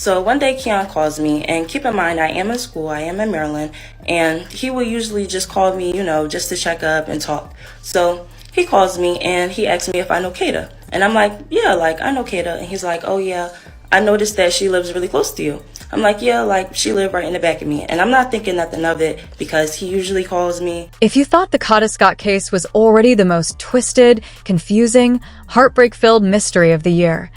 So one day Keon calls me, and keep in mind I am in school, I am in Maryland, and he will usually just call me, just to check up and talk. So he calls me and he asks me if I know Kada. And I'm like, yeah, like I know Kada. And he's like, oh yeah, I noticed that she lives really close to you. I'm like, yeah, like she lived right in the back of me. And I'm not thinking nothing of it because he usually calls me. If you thought the Kada Scott case was already the most twisted, confusing, heartbreak-filled mystery of the year,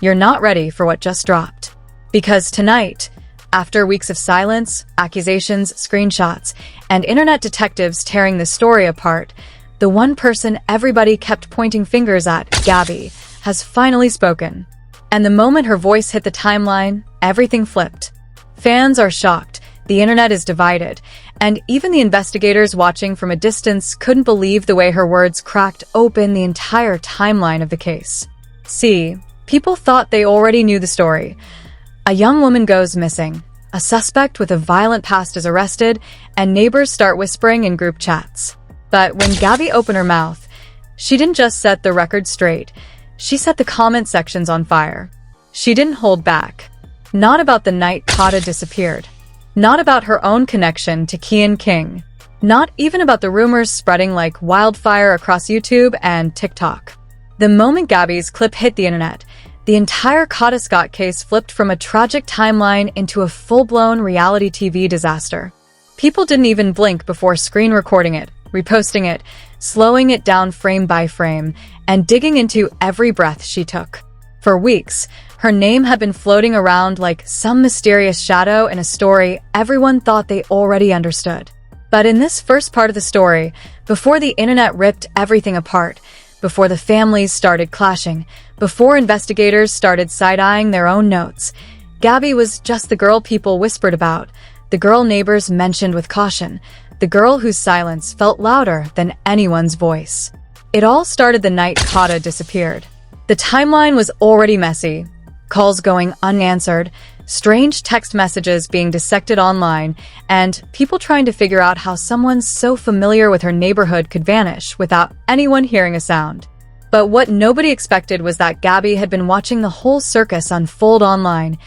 you're not ready for what just dropped. Because tonight, after weeks of silence, accusations, screenshots, and internet detectives tearing the story apart, the one person everybody kept pointing fingers at, Gabby, has finally spoken. And the moment her voice hit the timeline, everything flipped. Fans are shocked, the internet is divided, and even the investigators watching from a distance couldn't believe the way her words cracked open the entire timeline of the case. See, people thought they already knew the story. A young woman goes missing. A suspect with a violent past is arrested, and neighbors start whispering in group chats. But when Gabby opened her mouth, she didn't just set the record straight. She set the comment sections on fire. She didn't hold back. Not about the night Kada disappeared. Not about her own connection to Keon King. Not even about the rumors spreading like wildfire across YouTube and TikTok. The moment Gabby's clip hit the internet, the entire Kada Scott case flipped from a tragic timeline into a full-blown reality TV disaster. People didn't even blink before screen recording it, reposting it, slowing it down frame by frame, and digging into every breath she took. For weeks, her name had been floating around like some mysterious shadow in a story everyone thought they already understood. But in this first part of the story, before the internet ripped everything apart, before the families started clashing, before investigators started side-eyeing their own notes, Gabby was just the girl people whispered about, the girl neighbors mentioned with caution, the girl whose silence felt louder than anyone's voice. It all started the night Kada disappeared. The timeline was already messy. Calls going unanswered, strange text messages being dissected online, and people trying to figure out how someone so familiar with her neighborhood could vanish without anyone hearing a sound. But what nobody expected was that Gabby had been watching the whole circus unfold online.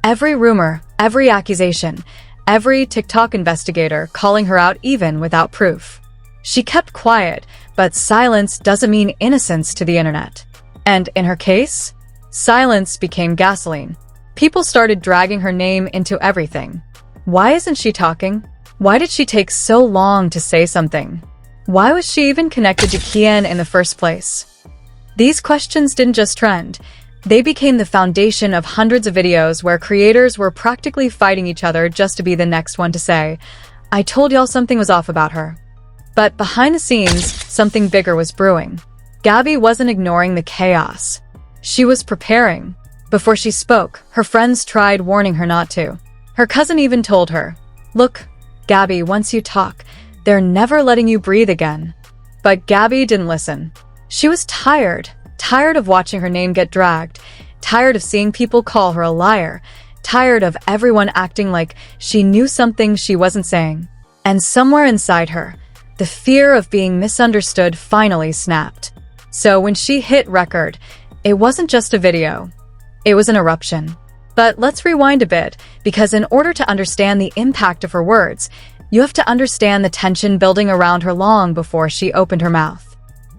Every rumor, every accusation, every TikTok investigator calling her out even without proof. She kept quiet, but silence doesn't mean innocence to the internet. And in her case, silence became gasoline. People started dragging her name into everything. Why isn't she talking? Why did she take so long to say something? Why was she even connected to Keon in the first place? These questions didn't just trend. They became the foundation of hundreds of videos where creators were practically fighting each other just to be the next one to say, "I told y'all something was off about her." But behind the scenes, something bigger was brewing. Gabby wasn't ignoring the chaos. She was preparing. Before she spoke, her friends tried warning her not to. Her cousin even told her, "Look, Gabby, once you talk, they're never letting you breathe again." But Gabby didn't listen. She was tired of watching her name get dragged, tired of seeing people call her a liar, tired of everyone acting like she knew something she wasn't saying. And somewhere inside her, the fear of being misunderstood finally snapped. So when she hit record, it wasn't just a video. It was an eruption. But let's rewind a bit, because in order to understand the impact of her words, you have to understand the tension building around her long before she opened her mouth.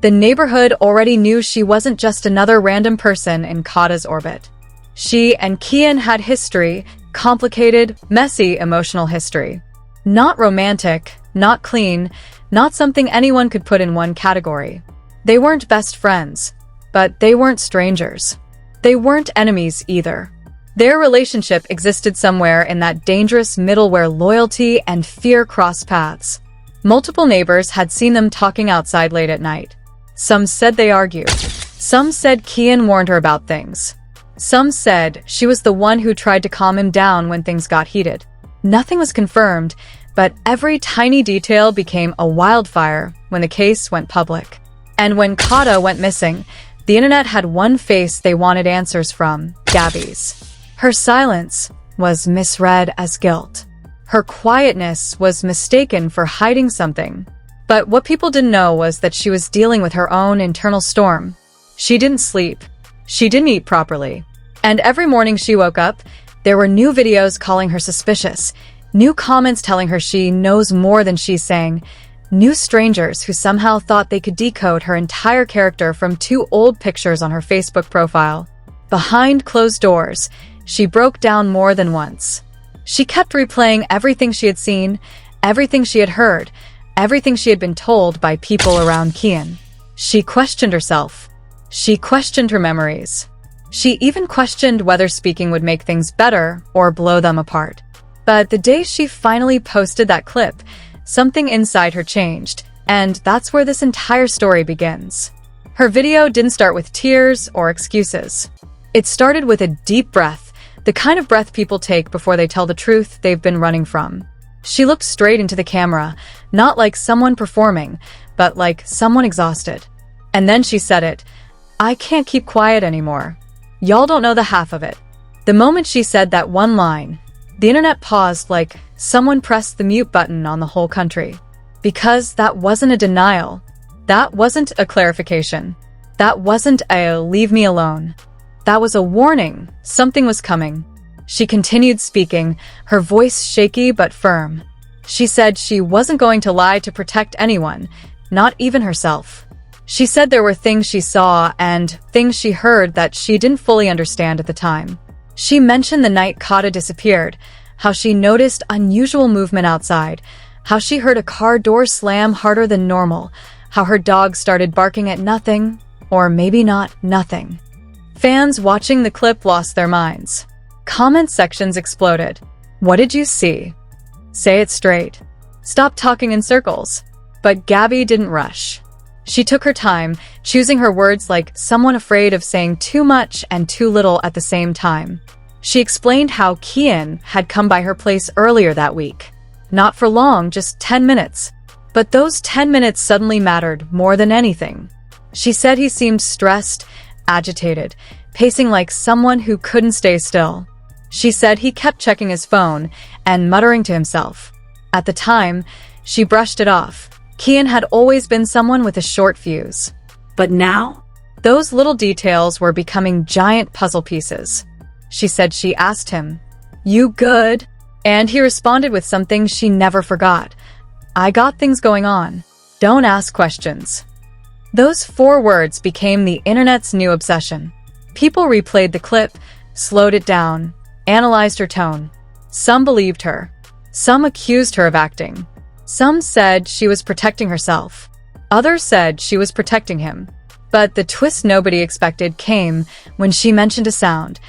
The neighborhood already knew she wasn't just another random person in Kada's orbit. She and Keon had history, complicated, messy emotional history. Not romantic, not clean, not something anyone could put in one category. They weren't best friends, but they weren't strangers. They weren't enemies either. Their relationship existed somewhere in that dangerous middle where loyalty and fear crossed paths. Multiple neighbors had seen them talking outside late at night. Some said they argued. Some said Keon warned her about things. Some said she was the one who tried to calm him down when things got heated. Nothing was confirmed, but every tiny detail became a wildfire when the case went public. And when Kada went missing, the internet had one face they wanted answers from, Gabby's. Her silence was misread as guilt. Her quietness was mistaken for hiding something. But what people didn't know was that she was dealing with her own internal storm. She didn't sleep. She didn't eat properly. And every morning she woke up, There were new videos calling her suspicious, new comments telling her she knows more than she's saying, new strangers who somehow thought they could decode her entire character from 2 old pictures on her Facebook profile. Behind closed doors, she broke down more than once. She kept replaying everything she had seen, everything she had heard, everything she had been told by people around Kian. She questioned herself. She questioned her memories. She even questioned whether speaking would make things better or blow them apart. But the day she finally posted that clip, something inside her changed, and that's where this entire story begins. Her video didn't start with tears or excuses. It started with a deep breath, the kind of breath people take before they tell the truth they've been running from. She looked straight into the camera, not like someone performing, but like someone exhausted. And then she said it, "I can't keep quiet anymore. Y'all don't know the half of it." The moment she said that one line, the internet paused like someone pressed the mute button on the whole country. Because that wasn't a denial. That wasn't a clarification. That wasn't a "leave me alone." That was a warning. Something was coming. She continued speaking, her voice shaky but firm. She said she wasn't going to lie to protect anyone, not even herself. She said there were things she saw and things she heard that she didn't fully understand at the time. She mentioned the night Kada disappeared, how she noticed unusual movement outside, how she heard a car door slam harder than normal, how her dog started barking at nothing, or maybe not nothing. Fans watching the clip lost their minds. Comment sections exploded. What did you see? Say it straight. Stop talking in circles. But Gabby didn't rush. She took her time, choosing her words like someone afraid of saying too much and too little at the same time. She explained how Kian had come by her place earlier that week. Not for long, just 10 minutes. But those 10 minutes suddenly mattered more than anything. She said he seemed stressed, agitated, pacing like someone who couldn't stay still. She said he kept checking his phone and muttering to himself. At the time, she brushed it off. Kian had always been someone with a short fuse. But now, those little details were becoming giant puzzle pieces. She said she asked him, "You good?" And he responded with something she never forgot. "I got things going on. Don't ask questions." Those 4 words became the internet's new obsession. People replayed the clip, slowed it down, analyzed her tone. Some believed her. Some accused her of acting. Some said she was protecting herself. Others said she was protecting him. But the twist nobody expected came when she mentioned a sound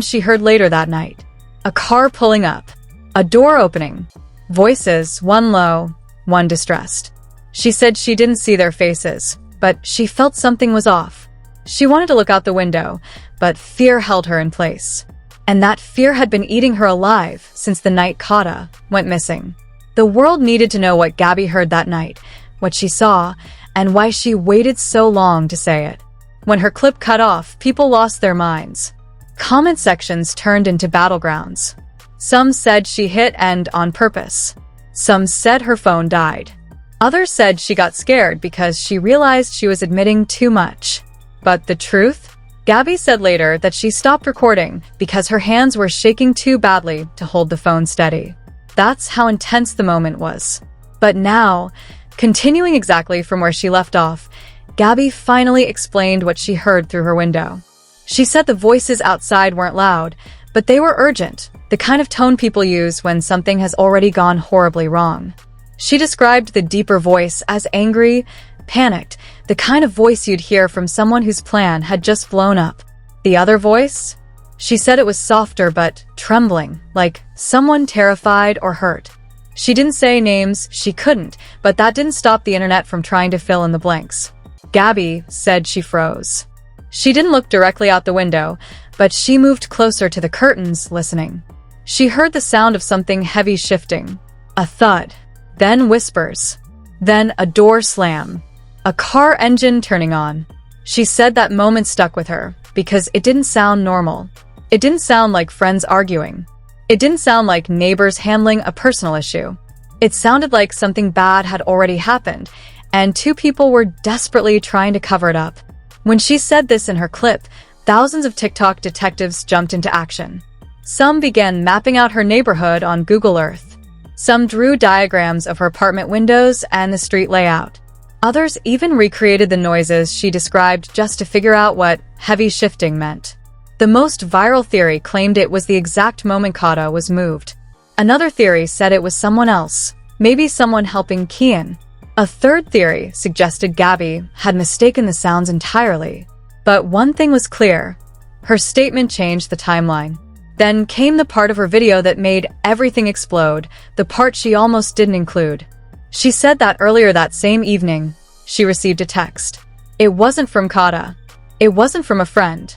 she heard later that night. A car pulling up. A door opening. Voices, one low, one distressed. She said she didn't see their faces, but she felt something was off. She wanted to look out the window, but fear held her in place. And that fear had been eating her alive since the night Kada went missing. The world needed to know what Gabby heard that night, what she saw, and why she waited so long to say it. When her clip cut off, people lost their minds. Comment sections turned into battlegrounds. Some said she hit and on purpose. Some said her phone died. Others said she got scared because she realized she was admitting too much. But the truth? Gabby said later that she stopped recording because her hands were shaking too badly to hold the phone steady. That's how intense the moment was. But now, continuing exactly from where she left off, Gabby finally explained what she heard through her window. She said the voices outside weren't loud, but they were urgent, the kind of tone people use when something has already gone horribly wrong. She described the deeper voice as angry, panicked, the kind of voice you'd hear from someone whose plan had just blown up. The other voice? She said it was softer but trembling, like someone terrified or hurt. She didn't say names, she couldn't, but that didn't stop the internet from trying to fill in the blanks. Gabby said she froze. She didn't look directly out the window, but she moved closer to the curtains, listening. She heard the sound of something heavy shifting. A thud. Then whispers. Then a door slam. A car engine turning on. She said that moment stuck with her, because it didn't sound normal. It didn't sound like friends arguing. It didn't sound like neighbors handling a personal issue. It sounded like something bad had already happened, and 2 people were desperately trying to cover it up. When she said this in her clip, thousands of TikTok detectives jumped into action. Some began mapping out her neighborhood on Google Earth. Some drew diagrams of her apartment windows and the street layout. Others even recreated the noises she described just to figure out what heavy shifting meant. The most viral theory claimed it was the exact moment Kada was moved. Another theory said it was someone else, maybe someone helping Kian. A third theory suggested Gabby had mistaken the sounds entirely. But one thing was clear. Her statement changed the timeline. Then came the part of her video that made everything explode, the part she almost didn't include. She said that earlier that same evening, she received a text. It wasn't from Kada. It wasn't from a friend.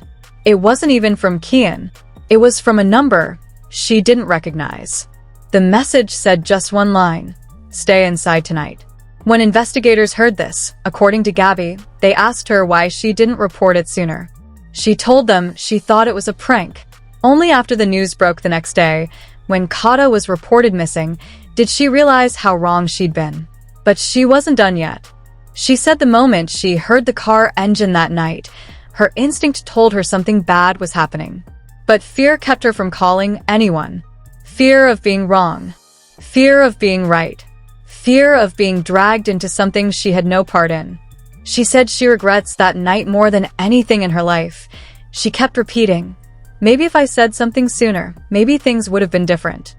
It wasn't even from Kian. It was from a number she didn't recognize. The message said just one line: "Stay inside tonight." When investigators heard this, according to Gabby, they asked her why she didn't report it sooner. She told them she thought it was a prank. Only after the news broke the next day, when Kada was reported missing, did she realize how wrong she'd been. But she wasn't done yet. She said the moment she heard the car engine that night, her instinct told her something bad was happening. But fear kept her from calling anyone. Fear of being wrong. Fear of being right. Fear of being dragged into something she had no part in. She said she regrets that night more than anything in her life. She kept repeating, "Maybe if I said something sooner, maybe things would have been different."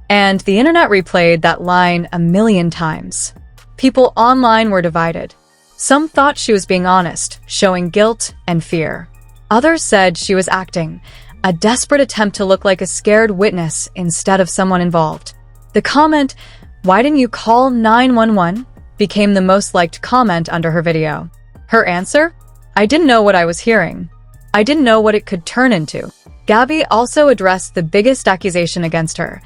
And the internet replayed that line a million times. People online were divided. Some thought she was being honest, showing guilt and fear. Others said she was acting, a desperate attempt to look like a scared witness instead of someone involved. The comment, "Why didn't you call 911?" became the most liked comment under her video. Her answer? "I didn't know what I was hearing. I didn't know what it could turn into." Gabby also addressed the biggest accusation against her,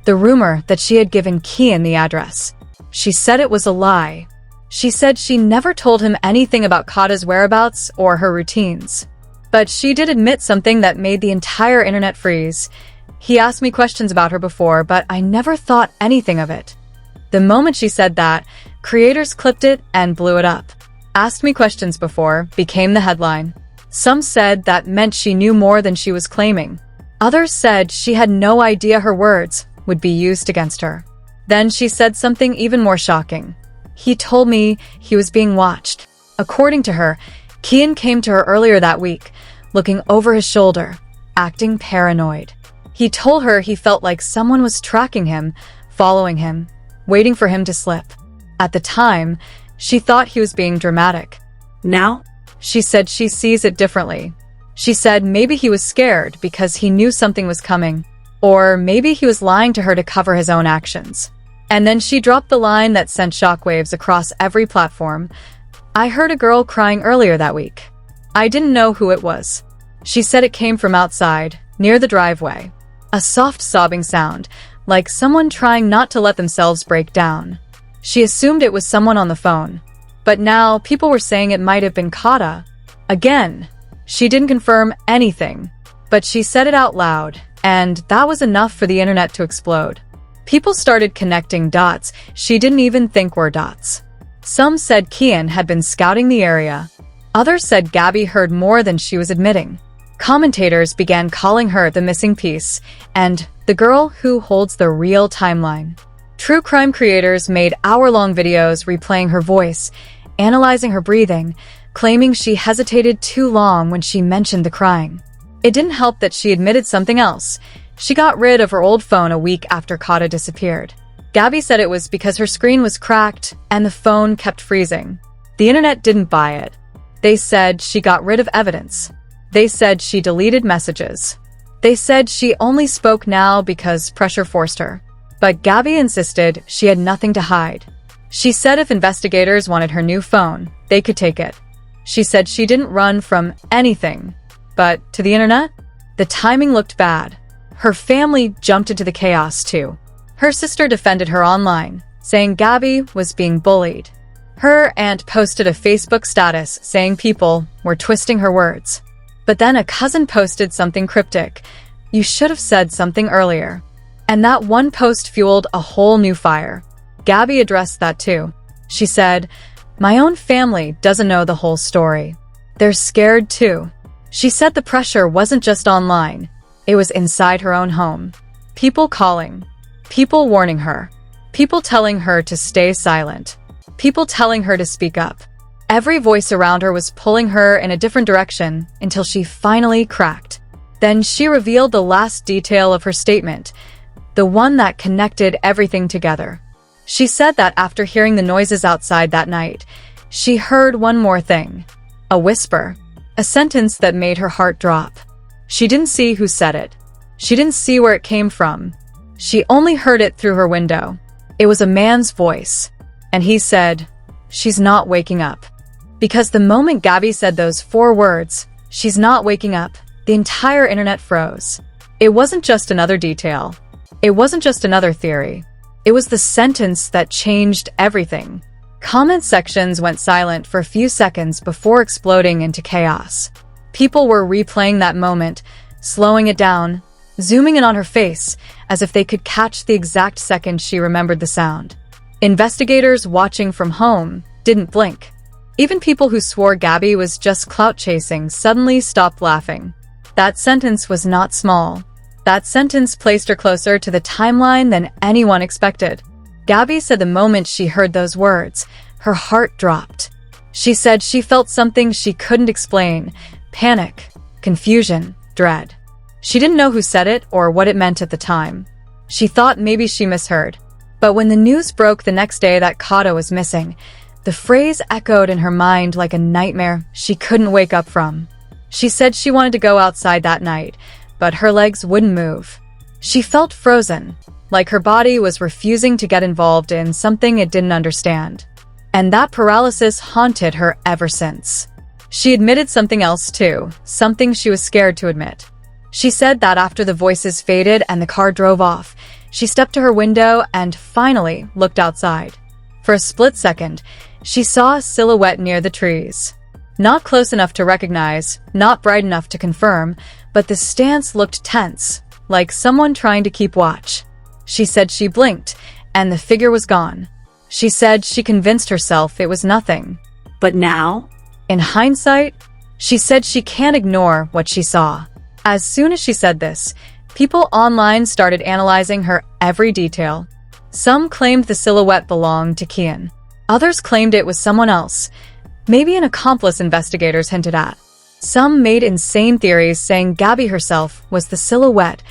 the rumor that she had given Kian the address. She said it was a lie. She said she never told him anything about Kada's whereabouts or her routines. But she did admit something that made the entire internet freeze. "He asked me questions about her before, but I never thought anything of it." The moment she said that, creators clipped it and blew it up. "Asked me questions before" became the headline. Some said that meant she knew more than she was claiming. Others said she had no idea her words would be used against her. Then she said something even more shocking. "He told me he was being watched." According to her, Kian came to her earlier that week, looking over his shoulder, acting paranoid. He told her he felt like someone was tracking him, following him, waiting for him to slip. At the time, she thought he was being dramatic. Now, she said she sees it differently. She said maybe he was scared because he knew something was coming, or maybe he was lying to her to cover his own actions. And then she dropped the line that sent shockwaves across every platform. "I heard a girl crying earlier that week. I didn't know who it was." She said it came from outside, near the driveway. A soft sobbing sound, like someone trying not to let themselves break down. She assumed it was someone on the phone. But now people were saying it might have been Kada. Again, she didn't confirm anything, but she said it out loud, and that was enough for the internet to explode. People started connecting dots she didn't even think were dots. Some said Kian had been scouting the area. Others said Gabby heard more than she was admitting. Commentators began calling her the missing piece and the girl who holds the real timeline. True crime creators made hour-long videos replaying her voice, analyzing her breathing, claiming she hesitated too long when she mentioned the crying. It didn't help that she admitted something else. She got rid of her old phone a week after Kada disappeared. Gabby said it was because her screen was cracked and the phone kept freezing. The internet didn't buy it. They said she got rid of evidence. They said she deleted messages. They said she only spoke now because pressure forced her. But Gabby insisted she had nothing to hide. She said if investigators wanted her new phone, they could take it. She said she didn't run from anything. But to the internet, the timing looked bad. Her family jumped into the chaos too. Her sister defended her online, saying Gabby was being bullied. Her aunt posted a Facebook status saying people were twisting her words. But then a cousin posted something cryptic. "You should have said something earlier." And that one post fueled a whole new fire. Gabby addressed that too. She said, "My own family doesn't know the whole story. They're scared too." She said the pressure wasn't just online. It was inside her own home. People calling. People warning her. People telling her to stay silent. People telling her to speak up. Every voice around her was pulling her in a different direction until she finally cracked. Then she revealed the last detail of her statement, the one that connected everything together. She said that after hearing the noises outside that night, she heard one more thing. A whisper. A sentence that made her heart drop. She didn't see who said it. She didn't see where it came from. She only heard it through her window. It was a man's voice. And he said, "She's not waking up." Because the moment Gabby said those 4 words, "She's not waking up," the entire internet froze. It wasn't just another detail. It wasn't just another theory. It was the sentence that changed everything. Comment sections went silent for a few seconds before exploding into chaos. People were replaying that moment, slowing it down, zooming in on her face, as if they could catch the exact second she remembered the sound. Investigators watching from home didn't blink. Even people who swore Gabby was just clout chasing suddenly stopped laughing. That sentence was not small. That sentence placed her closer to the timeline than anyone expected. Gabby said the moment she heard those words, her heart dropped. She said she felt something she couldn't explain: panic, confusion, dread. She didn't know who said it or what it meant at the time. She thought maybe she misheard. But when the news broke the next day that Kada was missing, the phrase echoed in her mind like a nightmare she couldn't wake up from. She said she wanted to go outside that night, but her legs wouldn't move. She felt frozen, like her body was refusing to get involved in something it didn't understand. And that paralysis haunted her ever since. She admitted something else too, something she was scared to admit. She said that after the voices faded and the car drove off, she stepped to her window and finally looked outside. For a split second, she saw a silhouette near the trees. Not close enough to recognize, not bright enough to confirm, but the stance looked tense, like someone trying to keep watch. She said she blinked, and the figure was gone. She said she convinced herself it was nothing. But now? In hindsight, she said she can't ignore what she saw. As soon as she said this, people online started analyzing her every detail. Some claimed the silhouette belonged to Kian. Others claimed it was someone else, maybe an accomplice investigators hinted at. Some made insane theories saying Gabby herself was the silhouette,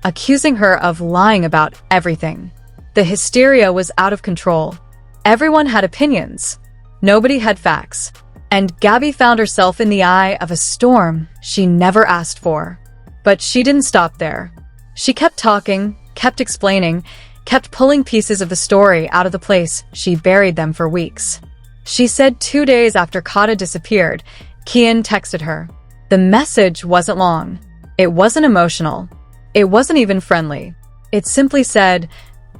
accusing her of lying about everything. The hysteria was out of control. Everyone had opinions. Nobody had facts. And Gabby found herself in the eye of a storm she never asked for. But she didn't stop there. She kept talking, kept explaining, kept pulling pieces of the story out of the place she buried them for weeks. She said 2 days after Kada disappeared, Kian texted her. The message wasn't long. It wasn't emotional. It wasn't even friendly. It simply said,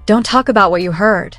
"Don't talk about what you heard."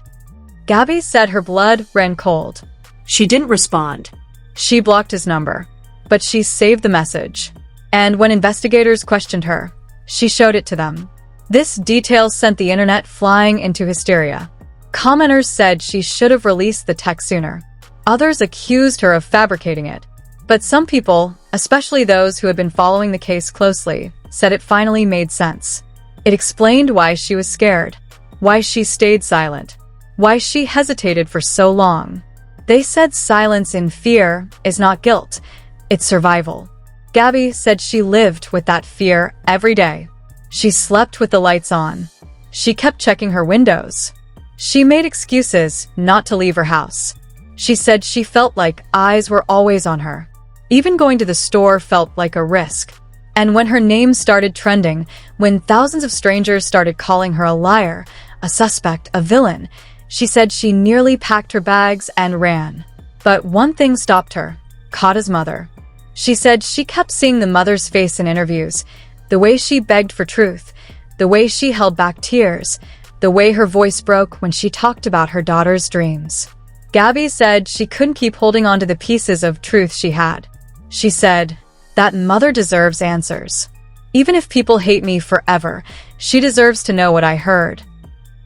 Gabby said her blood ran cold. She didn't respond. She blocked his number, but she saved the message. And when investigators questioned her, she showed it to them. This detail sent the internet flying into hysteria. Commenters said she should have released the text sooner. Others accused her of fabricating it. But some people, especially those who had been following the case closely, said it finally made sense. It explained why she was scared, why she stayed silent, why she hesitated for so long. They said silence in fear is not guilt, it's survival. Gabby said she lived with that fear every day. She slept with the lights on. She kept checking her windows. She made excuses not to leave her house. She said she felt like eyes were always on her. Even going to the store felt like a risk. And when her name started trending, when thousands of strangers started calling her a liar, a suspect, a villain, she said she nearly packed her bags and ran. But one thing stopped her: Kada's mother. She said she kept seeing the mother's face in interviews, the way she begged for truth, the way she held back tears, the way her voice broke when she talked about her daughter's dreams. Gabby said she couldn't keep holding on to the pieces of truth she had. She said, "That mother deserves answers. Even if people hate me forever, she deserves to know what I heard."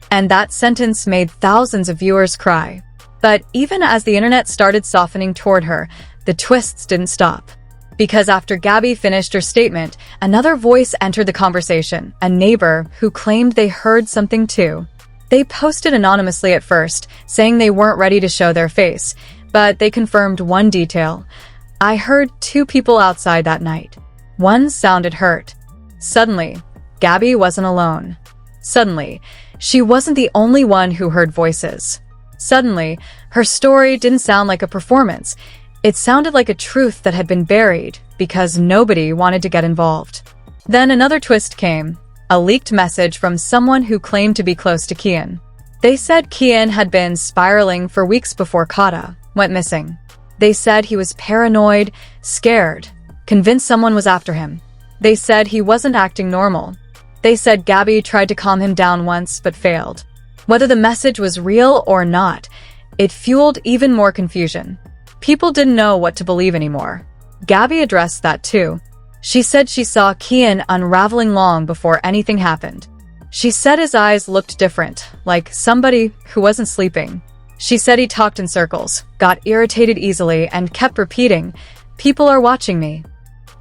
And that sentence made thousands of viewers cry. But even as the internet started softening toward her, the twists didn't stop. Because after Gabby finished her statement, another voice entered the conversation, a neighbor who claimed they heard something too. They posted anonymously at first, saying they weren't ready to show their face, but they confirmed one detail. I heard 2 people outside that night. One sounded hurt. Suddenly, Gabby wasn't alone. Suddenly, she wasn't the only one who heard voices. Suddenly, her story didn't sound like a performance. It sounded like a truth that had been buried because nobody wanted to get involved. Then another twist came, a leaked message from someone who claimed to be close to Kian. They said Kian had been spiraling for weeks before Kada went missing. They said he was paranoid, scared, convinced someone was after him. They said he wasn't acting normal. They said Gabby tried to calm him down once but failed. Whether the message was real or not, it fueled even more confusion. People didn't know what to believe anymore. Gabby addressed that too. She said she saw Kian unraveling long before anything happened. She said his eyes looked different, like somebody who wasn't sleeping. She said he talked in circles, got irritated easily, and kept repeating, "People are watching me."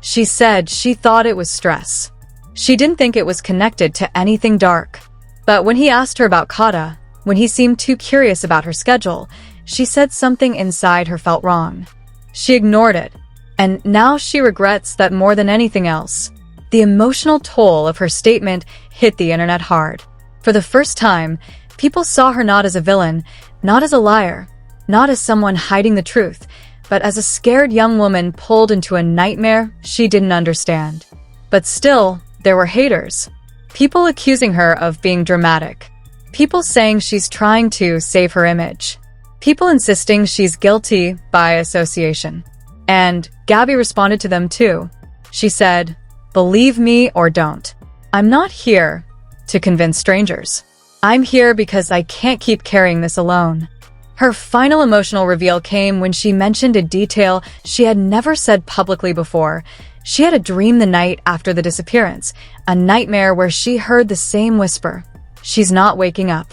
She said she thought it was stress. She didn't think it was connected to anything dark. But when he asked her about Kada, when he seemed too curious about her schedule, she said something inside her felt wrong. She ignored it, and now she regrets that more than anything else. The emotional toll of her statement hit the internet hard. For the first time, people saw her not as a villain, not as a liar, not as someone hiding the truth, but as a scared young woman pulled into a nightmare she didn't understand. But still, there were haters. People accusing her of being dramatic. People saying she's trying to save her image. People insisting she's guilty by association. And Gabby responded to them too. She said, "Believe me or don't. I'm not here to convince strangers. I'm here because I can't keep carrying this alone." Her final emotional reveal came when she mentioned a detail she had never said publicly before. She had a dream the night after the disappearance, a nightmare where she heard the same whisper, "She's not waking up."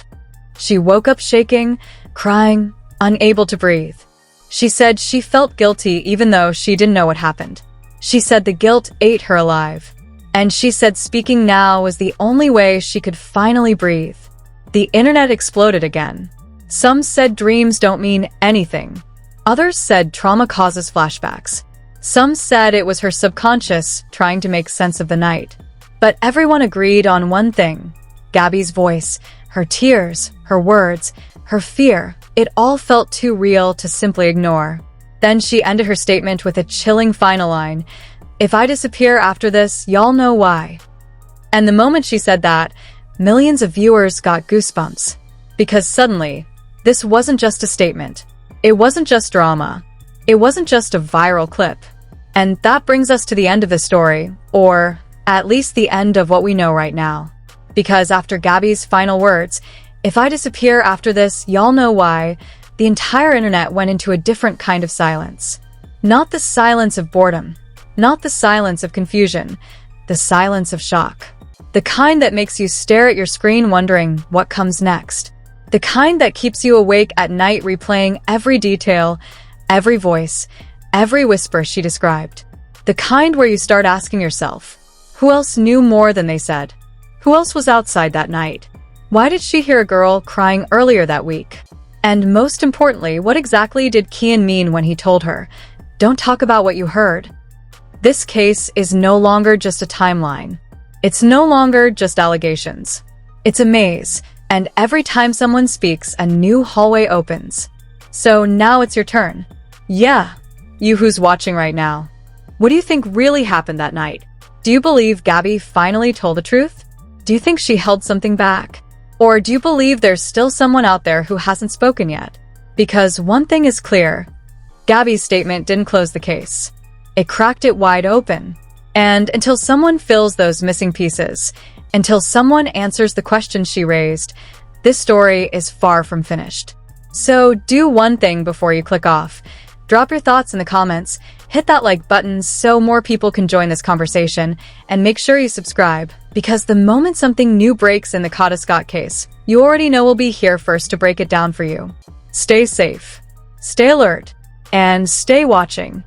She woke up shaking, crying, unable to breathe. She said she felt guilty even though she didn't know what happened. She said the guilt ate her alive. And she said speaking now was the only way she could finally breathe. The internet exploded again. Some said dreams don't mean anything. Others said trauma causes flashbacks. Some said it was her subconscious trying to make sense of the night. But everyone agreed on one thing. Gabby's voice, her tears, her words, her fear, it all felt too real to simply ignore. Then she ended her statement with a chilling final line, "If I disappear after this, y'all know why." And the moment she said that, millions of viewers got goosebumps. Because suddenly, this wasn't just a statement. It wasn't just drama. It wasn't just a viral clip. And that brings us to the end of the story, or at least the end of what we know right now. Because after Gabby's final words, "If I disappear after this, y'all know why," the entire internet went into a different kind of silence. Not the silence of boredom. Not the silence of confusion. The silence of shock. The kind that makes you stare at your screen wondering what comes next. The kind that keeps you awake at night replaying every detail, every voice, every whisper she described. The kind where you start asking yourself, who else knew more than they said? Who else was outside that night? Why did she hear a girl crying earlier that week? And most importantly, what exactly did Kian mean when he told her, "Don't talk about what you heard"? This case is no longer just a timeline. It's no longer just allegations. It's a maze, and every time someone speaks, a new hallway opens. So now it's your turn. Yeah, you who's watching right now. What do you think really happened that night? Do you believe Gabby finally told the truth? Do you think she held something back? Or do you believe there's still someone out there who hasn't spoken yet? Because one thing is clear. Gabby's statement didn't close the case. It cracked it wide open. And until someone fills those missing pieces, until someone answers the questions she raised, this story is far from finished. So do one thing before you click off. Drop your thoughts in the comments, hit that like button so more people can join this conversation, and make sure you subscribe, because the moment something new breaks in the Kada case, you already know we'll be here first to break it down for you. Stay safe, stay alert, and stay watching.